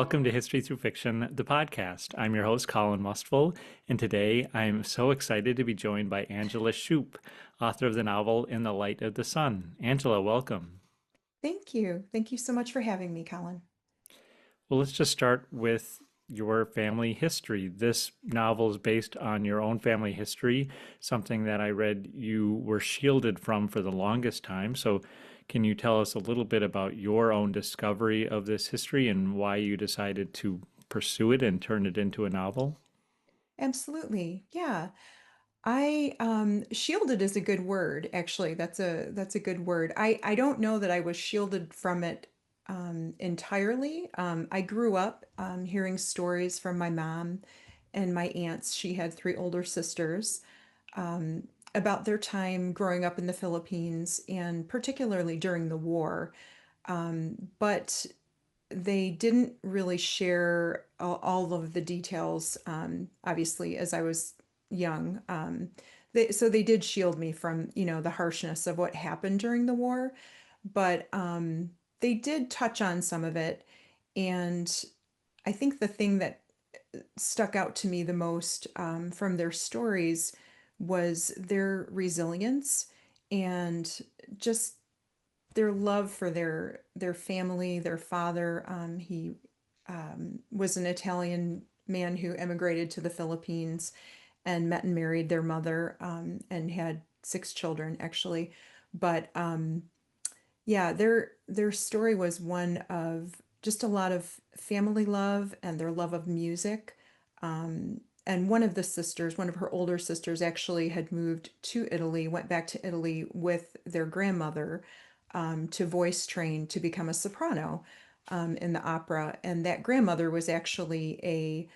welcome to History Through Fiction, the podcast. I'm your host, Colin Mustful, and today I'm so excited to be joined by Angela Shupe, author of the novel In the Light of the Sun. Angela, welcome. Thank you. Thank you so much for having me, Colin. Well, let's just start with your family history. This novel is based on your own family history, something that I read you were shielded from for the longest time. So, can you tell us a little bit about your own discovery of this history and why you decided to pursue it and turn it into a novel? Absolutely. Yeah. I shielded is a good word, actually. That's a good word. I don't know that I was shielded from it entirely. I grew up hearing stories from my mom and my aunts. She had three older sisters about their time growing up in the Philippines and particularly during the war. But they didn't really share all of the details, obviously, as I was young. So they did shield me from, the harshness of what happened during the war, but they did touch on some of it. And I think the thing that stuck out to me the most from their stories was their resilience and just their love for their family, their father. He was an Italian man who emigrated to the Philippines and met and married their mother and had six children actually. But yeah, their story was one of just a lot of family love and their love of music. And one of the sisters, one of her older sisters, actually had moved to Italy, went back to Italy with their grandmother to voice train to become a soprano in the opera. And that grandmother was actually a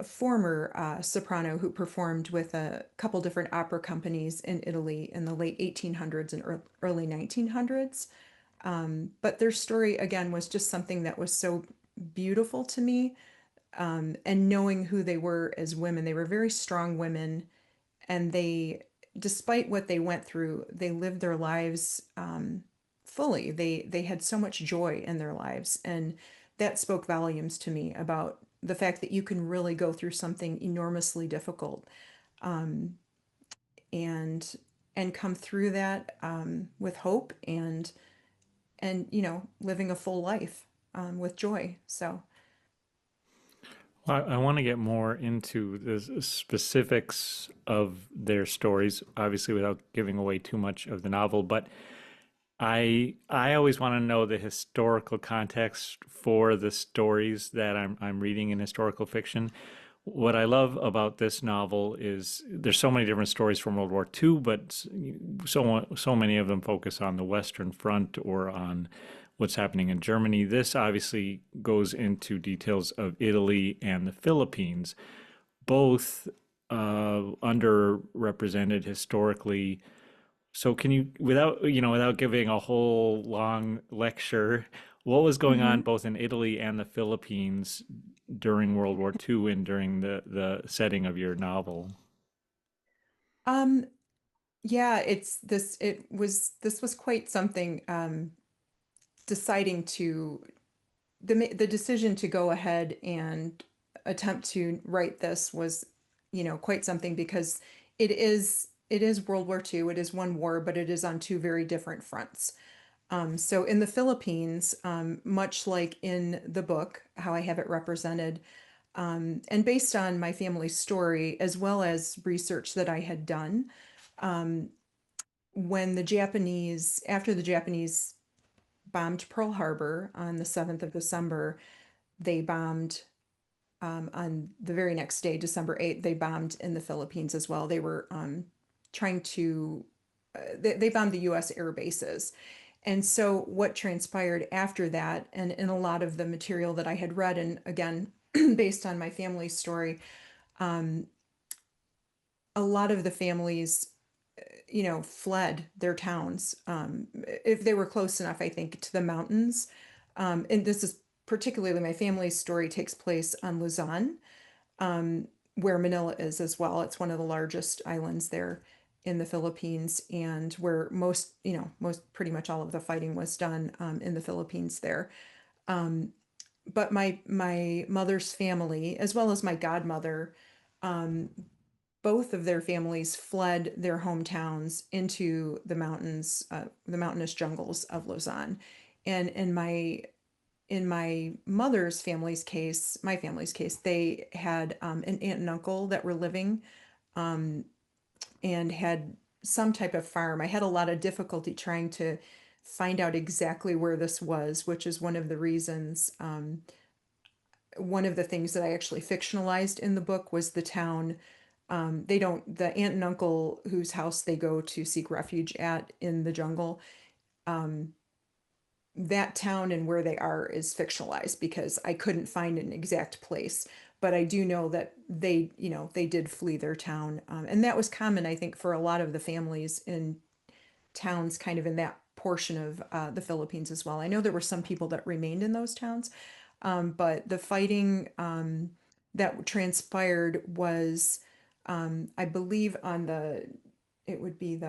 former soprano who performed with a couple different opera companies in Italy in the late 1800s and early 1900s. But their story, again, was just something that was so beautiful to me. And knowing who they were as women, they were very strong women, and despite what they went through, they lived their lives fully. They had so much joy in their lives, and that spoke volumes to me about the fact that you can really go through something enormously difficult, um, and come through that with hope and living a full life with joy. So I want to get more into the specifics of their stories, obviously without giving away too much of the novel, but I always want to know the historical context for the stories that I'm reading in historical fiction. What I love about this novel is there's so many different stories from World War II, but so many of them focus on the Western Front or on what's happening in Germany. This obviously goes into details of Italy and the Philippines, both underrepresented historically. So can you, without giving a whole long lecture, what was going on mhm. both in Italy and the Philippines during World War II and during the setting of your novel? um, yeah, this was quite something. Deciding to the decision to go ahead and attempt to write this was, quite something because it is World War II. It is one war, but it is on two very different fronts. So in the Philippines, much like in the book, how I have it represented, and based on my family's story as well as research that I had done, um, after the Japanese bombed Pearl Harbor on the 7th of December, they bombed on the very next day, December 8th, they bombed in the Philippines as well. They were trying to, they bombed the US air bases. And so, what transpired after that, and in a lot of the material that I had read, and again, based on my family's story, um, a lot of the families, fled their towns if they were close enough, I think, to the mountains. And this is particularly my family's story takes place on Luzon, um, where Manila is as well. It's one of the largest islands there in the Philippines, and where most pretty much all of the fighting was done in the Philippines there. Um, but my mother's family, as well as my godmother, um, both of their families fled their hometowns into the mountainous jungles of Lausanne. And in my mother's family's case, my family's case, they had an aunt and uncle that were living um, and had some type of farm. I had a lot of difficulty trying to find out exactly where this was, which is one of the reasons. One of the things that I actually fictionalized in the book was the town. They don't, the aunt and uncle whose house they go to seek refuge at in the jungle, um, that town and where they are is fictionalized because I couldn't find an exact place. But I do know that they did flee their town. And that was common, I think, for a lot of the families in towns kind of in that portion of the Philippines as well. I know there were some people that remained in those towns, but the fighting that transpired was, I believe, it would be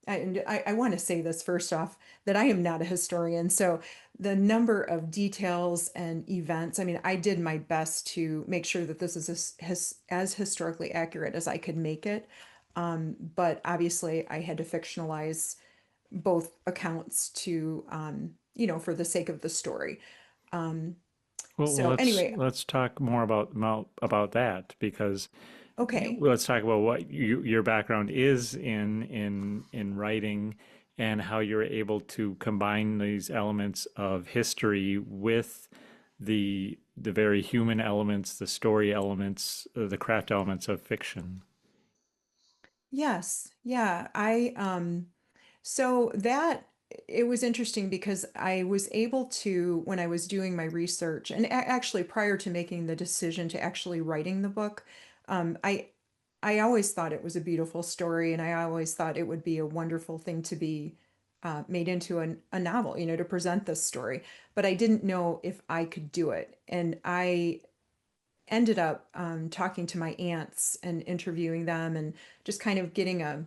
and I want to say this first off that I am not a historian. So the number of details and events, I mean, I did my best to make sure that this is as historically accurate as I could make it. But obviously, I had to fictionalize both accounts for the sake of the story. Um, Well, so anyway, let's talk more about that because okay. let's talk about what your background is in writing and how you're able to combine these elements of history with the very human elements, the story elements, the craft elements of fiction. Yes. Yeah. So that it was interesting because I was able to, when I was doing my research, and actually prior to making the decision to actually writing the book, um, I I always thought it was a beautiful story, and I always thought it would be a wonderful thing to be made into a novel, to present this story. But I didn't know if I could do it, and I ended up talking to my aunts and interviewing them, and just kind of getting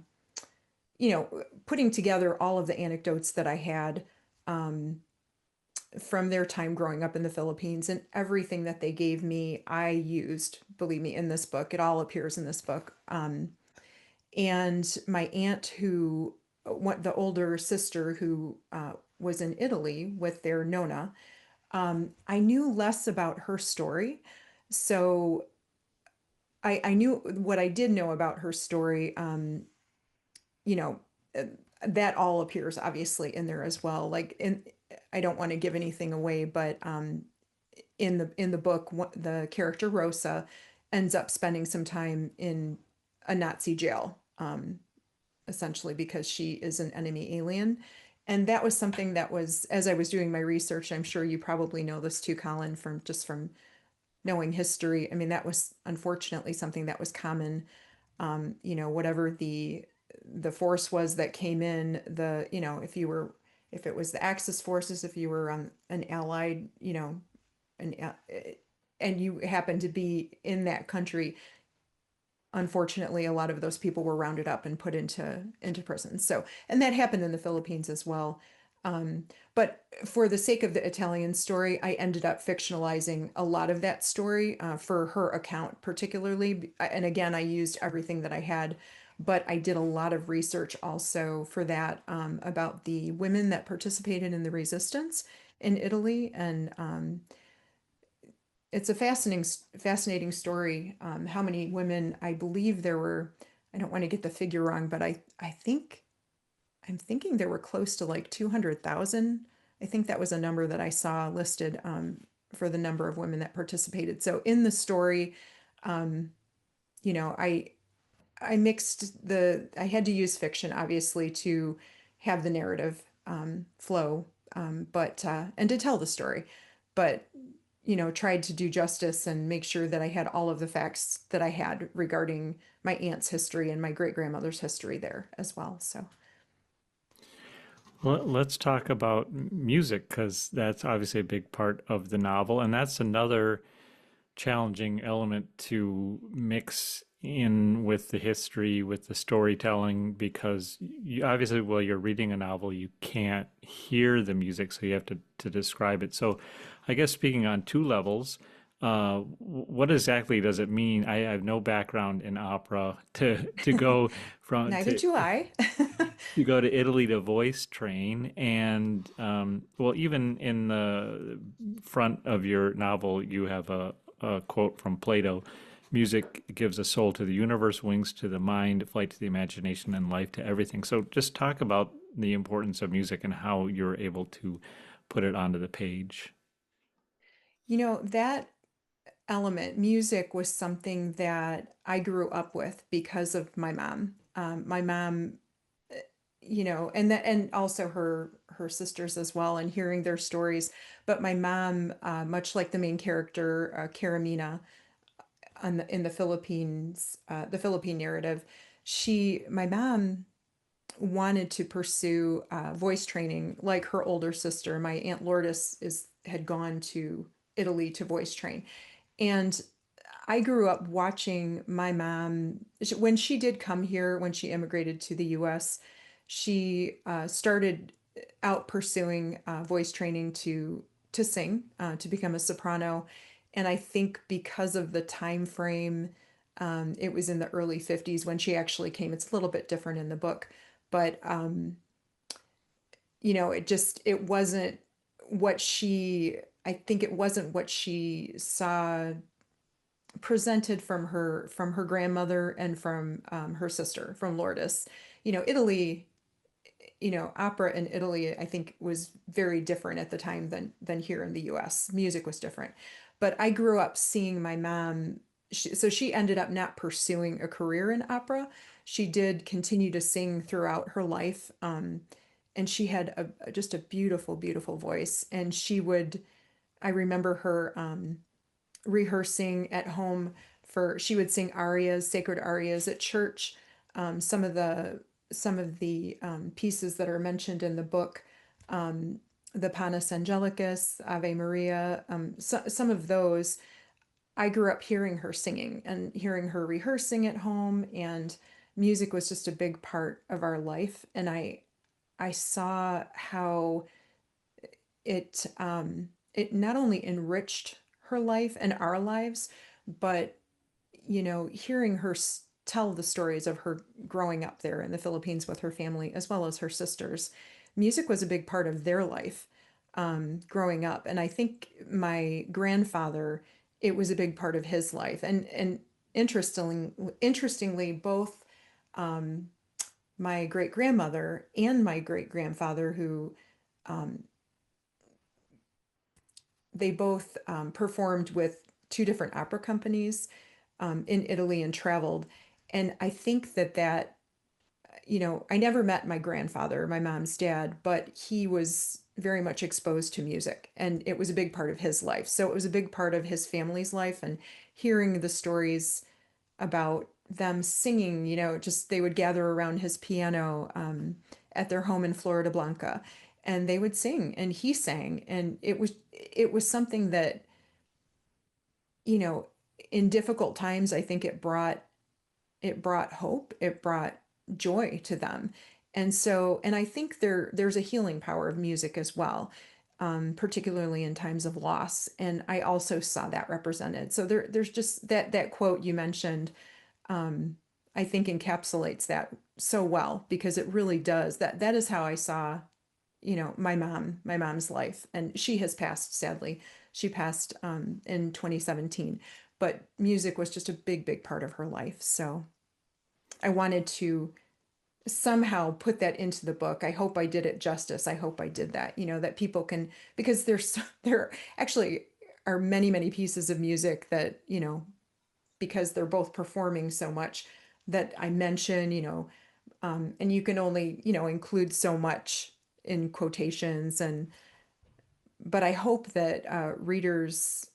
putting together all of the anecdotes that I had um, from their time growing up in the Philippines, and everything that they gave me, I used, believe me, in this book. It all appears in this book. And my aunt, the older sister who was in Italy with their Nona, I knew less about her story. So I knew what I did know about her story. You know, uh, that all appears obviously in there as well. I don't want to give anything away, but in the book, the character Rosa ends up spending some time in a Nazi jail, essentially because she is an enemy alien. And that was something that was, as I was doing my research, I'm sure you probably know this too, Colin, from knowing history. I mean, that was unfortunately something that was common. Whatever the force was that came in, if it was the Axis forces, if you were an allied, an and you happened to be in that country, unfortunately, a lot of those people were rounded up and put into prison. So, and that happened in the Philippines as well. Um, but for the sake of the Italian story, I ended up fictionalizing a lot of that story for her account, particularly. And again, I used everything that I had, but I did a lot of research also for that about the women that participated in the resistance in Italy, and it's a fascinating story. How many women? I believe there were. I don't want to get the figure wrong, but I think I'm thinking there were close to like 200,000. I think that was a number that I saw listed for the number of women that participated. So in the story, um, you know, I had to use fiction obviously to have the narrative flow, but and to tell the story, but tried to do justice and make sure that I had all of the facts that I had regarding my aunt's history and my great grandmother's history there as well. So, Well, let's talk about music because that's obviously a big part of the novel, and that's another challenging element to mix in with the history, with the storytelling, because you, obviously, while you're reading a novel, you can't hear the music, so you have to describe it. So, I guess speaking on two levels, what exactly does it mean? I have no background in opera to go from Neither do I. to go to Italy to voice train, and well, even in the front of your novel, you have a quote from Plato: "Music gives a soul to the universe, wings to the mind, flight to the imagination, and life to everything." So, just talk about the importance of music and how you're able to put it onto the page. That element, music, was something that I grew up with because of my mom. My mom, and also her sisters as well, and hearing their stories. But my mom, much like the main character, Karamina, in the Philippines, the Philippine narrative, my mom wanted to pursue voice training like her older sister. My Aunt Lourdes had gone to Italy to voice train. And I grew up watching my mom when she did come here, when she immigrated to the US. She started out pursuing voice training to sing, to become a soprano. And I think because of the time frame, it was in the early 50s when she actually came. It's a little bit different in the book, but it wasn't what she, I think it wasn't what she saw presented from her grandmother and from her sister, from Lourdes. Italy, opera in Italy, I think, was very different at the time than here in the US. Music was different. But I grew up seeing my mom, so she ended up not pursuing a career in opera. She did continue to sing throughout her life. And she had just a beautiful, beautiful voice. And I remember her rehearsing at home she would sing arias, sacred arias at church. Some of the pieces that are mentioned in the book, um, the Panis Angelicus, Ave Maria, some of those, I grew up hearing her singing and hearing her rehearsing at home, and music was just a big part of our life. And I saw how it not only enriched her life and our lives, but hearing her tell the stories of her growing up there in the Philippines with her family as well as her sisters, music was a big part of their life, growing up. And I think my grandfather, it was a big part of his life. And interestingly, both um, my great grandmother and my great grandfather, who um, they both performed with two different opera companies in Italy and traveled. And I think I never met my grandfather, my mom's dad, but he was very much exposed to music and it was a big part of his life. So it was a big part of his family's life, and hearing the stories about them singing, just they would gather around his piano at their home in Florida Blanca, and they would sing and he sang, and it was something that, you know, in difficult times, I think it brought hope, it brought joy to them. And I think there's a healing power of music as well, particularly in times of loss. And I also saw that represented. So there's just that quote you mentioned, um, I think encapsulates that so well, because it really does. That is how I saw, my mom's life. And she has passed, sadly. She passed in 2017, but music was just a big, big part of her life. So I wanted to somehow put that into the book. I hope I did it justice. I hope I did that, that people can, because there actually are many, many pieces of music that, because they're both performing so much, that I mention, and you can only, include so much in quotations. But I hope that readers,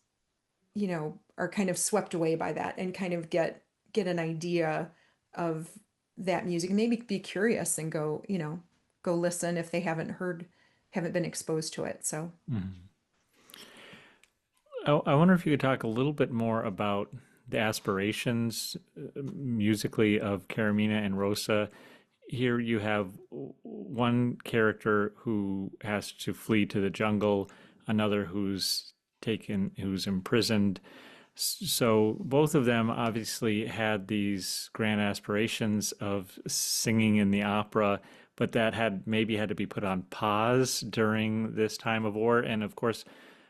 are kind of swept away by that and kind of get an idea of that music. Maybe be curious and go listen if they haven't been exposed to it. So Mhm. I wonder if you could talk a little bit more about the aspirations musically of Karamina and Rosa. Here you have one character who has to flee to the jungle, another who's imprisoned. So both of them obviously had these grand aspirations of singing in the opera, but that had maybe had to be put on pause during this time of war. And of course,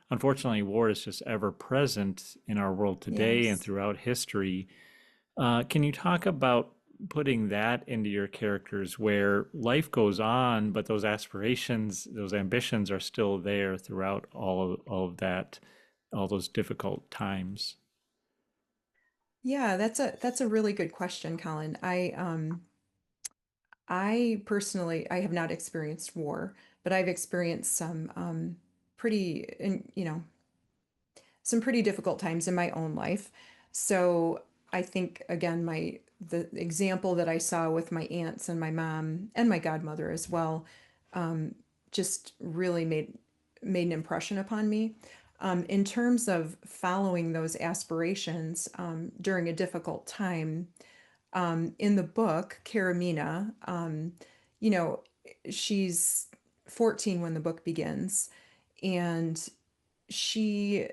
unfortunately, war is just ever present in our world today and Yes. throughout history. Can you talk about putting that into your characters where life goes on, but those aspirations, those ambitions are still there throughout all of that, all those difficult times? Yeah, that's a really good question, Colin. I personally I have not experienced war, but I've experienced some pretty and some pretty difficult times in my own life. So I think again the example that I saw with my aunts and my mom and my godmother as well um, just really made an impression upon me. In terms of following those aspirations during a difficult time, in the book, Karamina, you know, she's 14 when the book begins, and she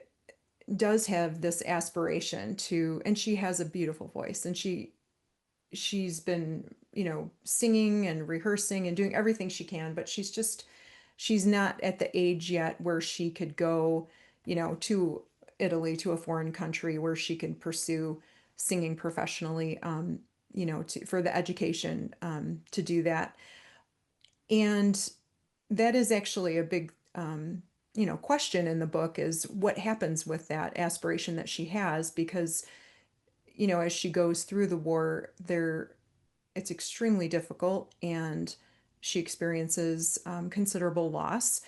does have this aspiration to, and she has a beautiful voice, and she's been, singing and rehearsing and doing everything she can, but she's not at the age yet where she could go, to Italy, to a foreign country where she can pursue singing professionally, for the education, to do that. And that is actually a big, question in the book is what happens with that aspiration that she has, because, as she goes through the war, it's extremely difficult and she experiences considerable loss.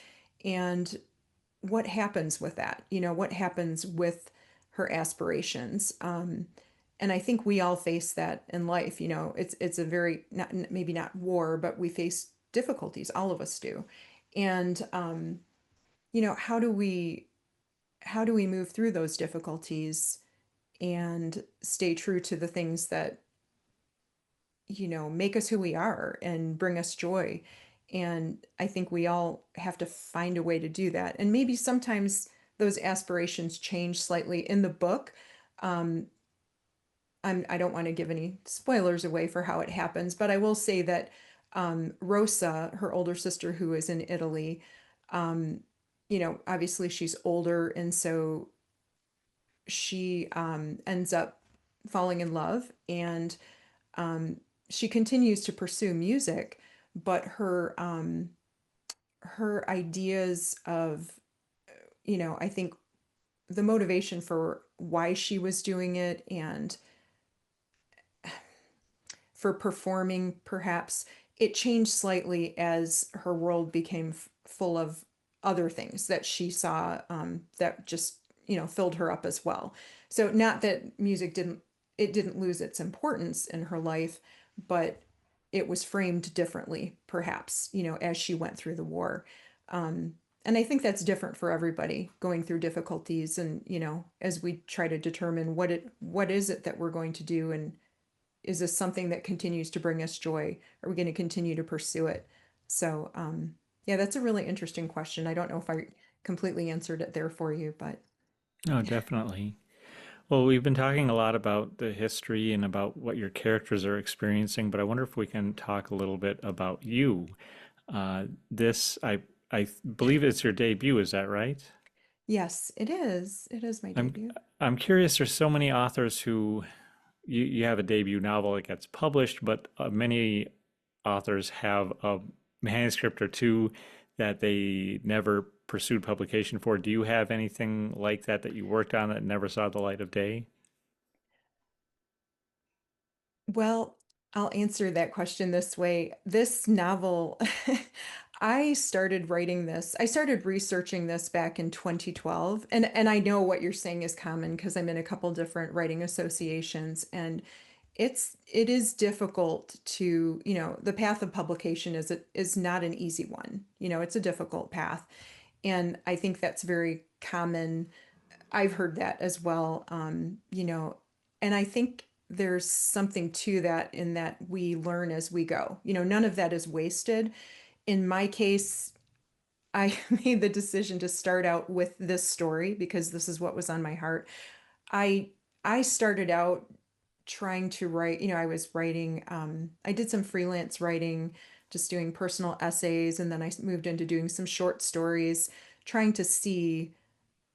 And what happens with that? What happens with her aspirations? And I think we all face that in life. It's a very not maybe not war, but we face difficulties. All of us do. And how do we move through those difficulties and stay true to the things that make us who we are and bring us joy. And I think we all have to find a way to do that. And maybe sometimes those aspirations change slightly in the book. Um, I don't want to give any spoilers away for how it happens, but I will say that Rosa, her older sister who is in Italy, um, obviously she's older, and so she ends up falling in love, and um, she continues to pursue music, but her ideas of, I think the motivation for why she was doing it and for performing, perhaps it changed slightly as her world became full of other things that she saw, that just filled her up as well. So not that music didn't lose its importance in her life, but it was framed differently, perhaps, as she went through the war. Um, and I think that's different for everybody going through difficulties, and as we try to determine what is it that we're going to do, and is this something that continues to bring us joy? Are we going to continue to pursue it? So, yeah, that's a really interesting question. I don't know if I completely answered it there for you, but Oh, definitely. Well, we've been talking a lot about the history and about what your characters are experiencing, but I wonder if we can talk a little bit about you. This, I believe it's your debut, is that right? yes, it is. It is my I'm, debut. I'm curious. There's so many authors who you have a debut novel that gets published, but many authors have a manuscript or two that they never pursued publication for. Do you have anything like that that you worked on that never saw the light of day? Well, I'll answer that question this way. This novel, I started researching this back in 2012. And I know what you're saying is common because I'm in a couple different writing associations, and it is difficult to, the path of publication is not an easy one. It's a difficult path. And I think that's very common. I've heard that as well. and I think there's something to that in that we learn as we go. None of that is wasted. In my case, I made the decision to start out with this story because this is what was on my heart. I I started out trying to write, I was writing, I did some freelance writing, just doing personal essays, and then I moved into doing some short stories, trying to see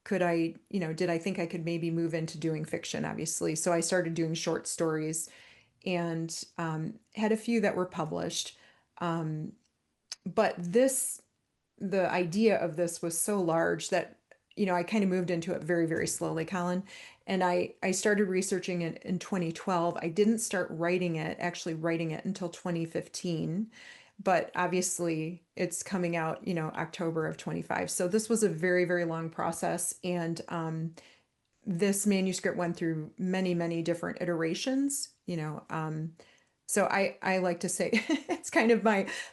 could I, did I think I could maybe move into doing fiction, obviously. So I started doing short stories and had a few that were published. Um, but the idea of this was so large that I kind of moved into it very, very slowly, Colin. And I started researching it in 2012. I didn't start actually writing it until 2015, but obviously it's coming out, October of 25. So this was a very, very long process, and this manuscript went through many, many different iterations, so I like to say it's kind of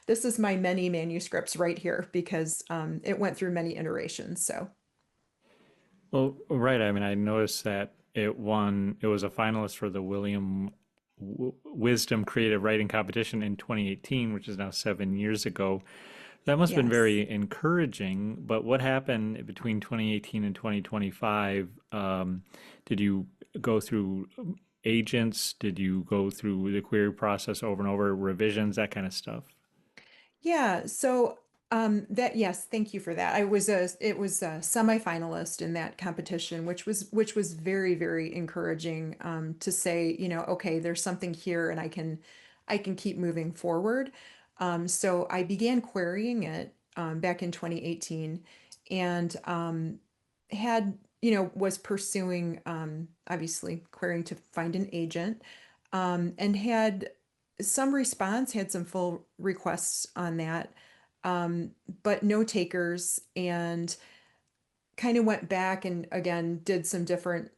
this is my many manuscripts right here because it went through many iterations. So Well, right. I mean, I noticed that it was a finalist for the William Wisdom Creative Writing Competition in 2018, which is now 7 years ago. That must have been yes. very encouraging. But what happened between 2018 and 2025? Did you go through agents? Did you go through the query process over and over, revisions, that kind of stuff? Yeah, so that yes, thank you for that. It was a semifinalist in that competition, which was very, very encouraging to say, okay, there's something here and I can keep moving forward. So I began querying it back in 2018 and was pursuing obviously querying to find an agent, and had some response, had some full requests on that, um, but no takers, and kind of went back and again did some different.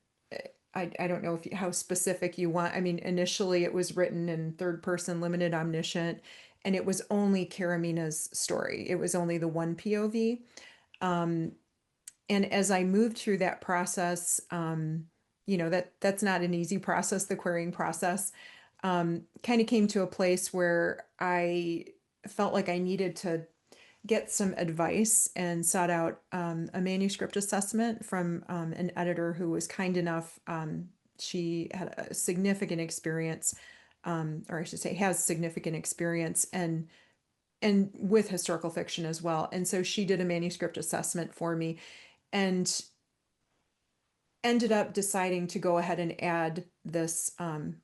I don't know how specific you want. I mean, initially it was written in third person, limited omniscient, and it was only Karamina's story. It was only the one POV. Um, and as I moved through that process, that's not an easy process, the querying process. Kind of came to a place where I felt like I needed to get some advice and sought out a manuscript assessment from an editor who was kind enough. She had a significant experience, or I should say, has significant experience, and with historical fiction as well. And so she did a manuscript assessment for me, and ended up deciding to go ahead and add this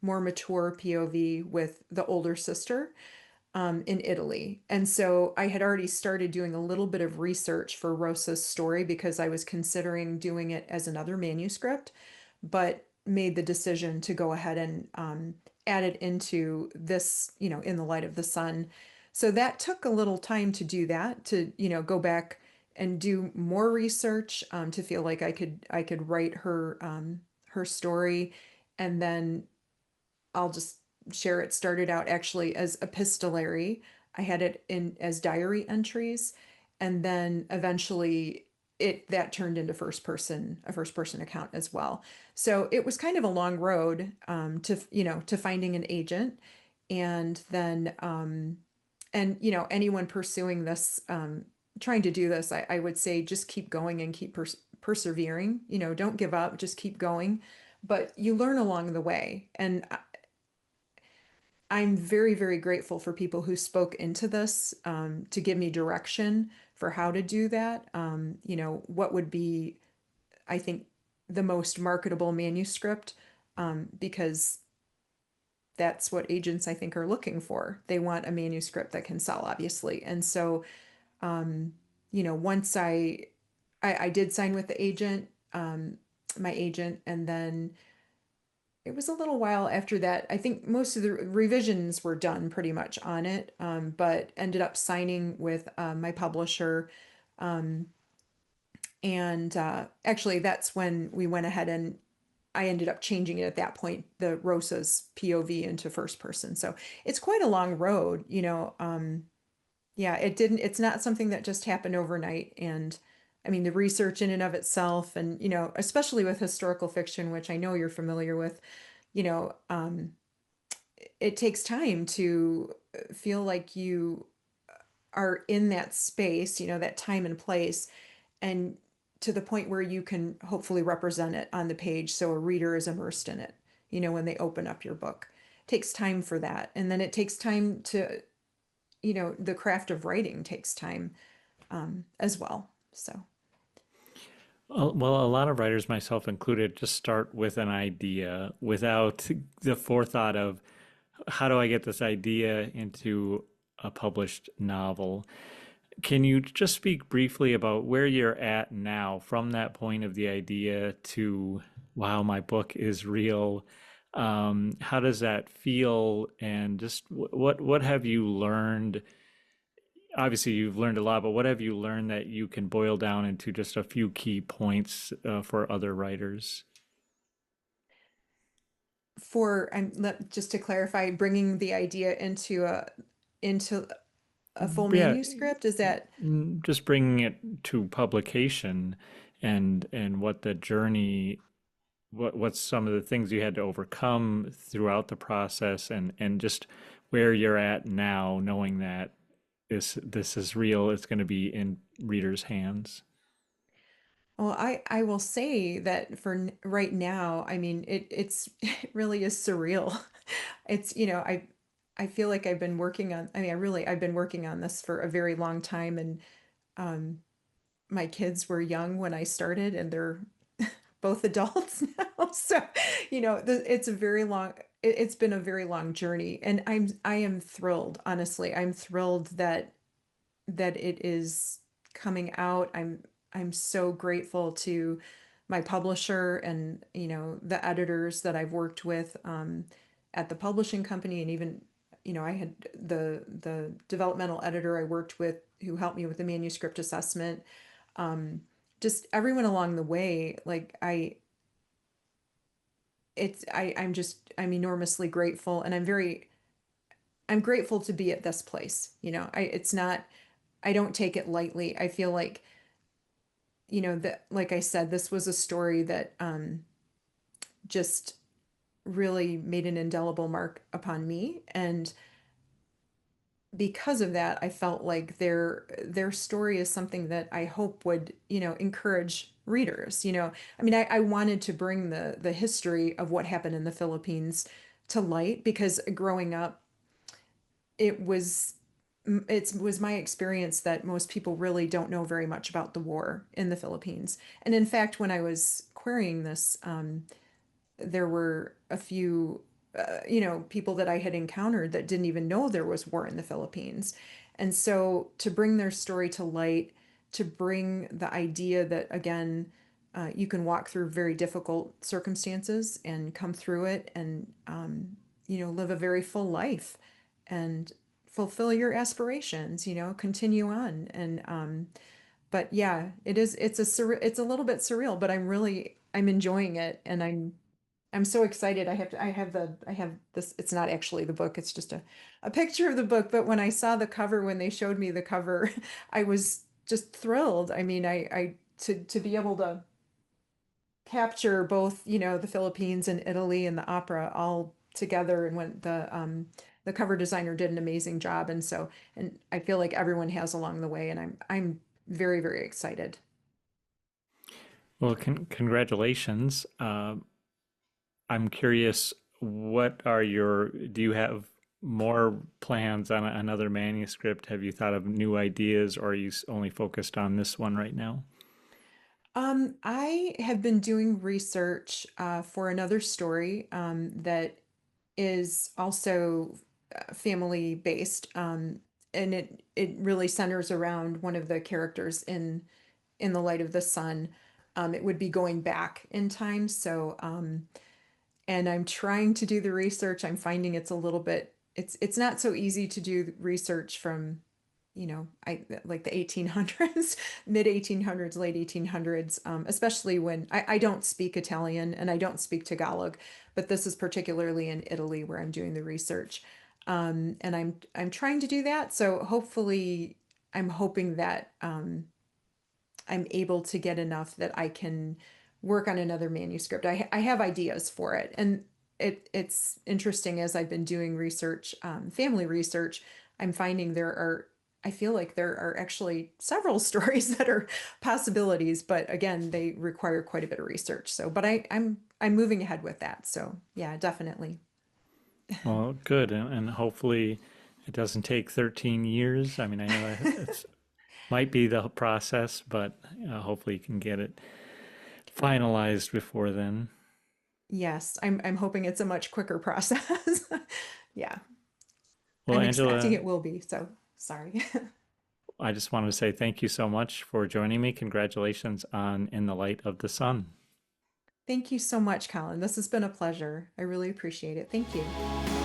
more mature POV with the older sister in Italy. And so I had already started doing a little bit of research for Rosa's story because I was considering doing it as another manuscript, but made the decision to go ahead and add it into this, in the light of the sun. So that took a little time to do that, to, go back and do more research to feel like I could write her story, and then I'll just share it started out actually as epistolary. I had it in as diary entries, and then eventually it that turned into a first person account as well. So it was kind of a long road to finding an agent, and then anyone pursuing this, trying to do this, I would say just keep going and keep persevering. Don't give up, just keep going. But you learn along the way, and I'm very, very grateful for people who spoke into this to give me direction for how to do that. What would be, I think, the most marketable manuscript, because that's what agents, I think, are looking for. They want a manuscript that can sell, obviously. And so, um, once I did sign with the agent, my agent, and then it was a little while after that. I think most of the revisions were done pretty much on it, but ended up signing with my publisher. Um, and actually, that's when we went ahead and I ended up changing it at that point, the Rosa's POV into first person. So it's quite a long road, yeah, it's not something that just happened overnight. And I mean, the research in and of itself, and, especially with historical fiction, which I know you're familiar with, you know, it takes time to feel like you are in that space, that time and place, and to the point where you can hopefully represent it on the page so a reader is immersed in it, when they open up your book. It takes time for that. And then it takes time to, the craft of writing takes time as well. So, Well, a lot of writers, myself included, just start with an idea without the forethought of how do I get this idea into a published novel. Can you just speak briefly about where you're at now from that point of the idea to, wow, my book is real? How does that feel? And just what have you learned? Obviously, you've learned a lot, but what have you learned that you can boil down into just a few key points for other writers? just to clarify, bringing the idea into a full Yeah, manuscript, is that? just bringing it to publication and what the journey what's some of the things you had to overcome throughout the process and just where you're at now knowing that this is real, it's going to be in readers' hands. Well, I will say that right now, I mean, it really is surreal. It's, I feel like I've been working on this for a very long time, and um my kids were young when I started, and they're both adults now. So, it's been a very long journey, and I am thrilled, honestly. I'm thrilled that it is coming out. I'm so grateful to my publisher and the editors that I've worked with at the publishing company, and even I had the developmental editor I worked with who helped me with the manuscript assessment. Um, just everyone along the way, like I'm enormously grateful, and I'm grateful to be at this place. It's not, I don't take it lightly. I feel like, that, like I said, this was a story that just really made an indelible mark upon me. And because of that, I felt like their story is something that I hope would, encourage readers. I mean, I wanted to bring the history of what happened in the Philippines to light, because growing up, it was it was my experience that most people really don't know very much about the war in the Philippines. And in fact, when I was querying this, there were a few, people that I had encountered that didn't even know there was war in the Philippines. And so to bring their story to light, to bring the idea that, again, you can walk through very difficult circumstances and come through it, and, live a very full life and fulfill your aspirations, continue on. And, but yeah, it's a little bit surreal, but I'm enjoying it, and I'm so excited. I have this, it's not actually the book, it's just a picture of the book. But when I saw the cover, when they showed me the cover, I was just thrilled. I mean, to be able to capture both, the Philippines and Italy and the opera all together, and when the cover designer did an amazing job. And so, and I feel like everyone has along the way, and I'm very, very excited. Well, congratulations. I'm curious, do you have more plans on another manuscript? Have you thought of new ideas, or are you only focused on this one right now? I have been doing research for another story that is also family based, and it really centers around one of the characters in The Light of the Sun. It would be going back in time, so and I'm trying to do the research. I'm finding it's a little bit, it's not so easy to do research from, I like the 1800s, mid 1800s, late 1800s, especially when I don't speak Italian and I don't speak Tagalog, but this is particularly in Italy where I'm doing the research. And I'm trying to do that. So hopefully, I'm hoping that I'm able to get enough that I can work on another manuscript. I have ideas for it, and it's interesting as I've been doing research, family research, I'm finding I feel like there are actually several stories that are possibilities, but again, they require quite a bit of research. So, but I'm moving ahead with that. So yeah, definitely. Well, good. And hopefully it doesn't take 13 years. I mean, I know it's might be the process, but hopefully you can get it finalized before then. Yes, I'm hoping it's a much quicker process. Yeah, Well, I'm expecting Angela, it will be. So sorry. I just wanted to say thank you so much for joining me. Congratulations on In the Light of the Sun. Thank you so much, Colin. This has been a pleasure. I really appreciate it. Thank you.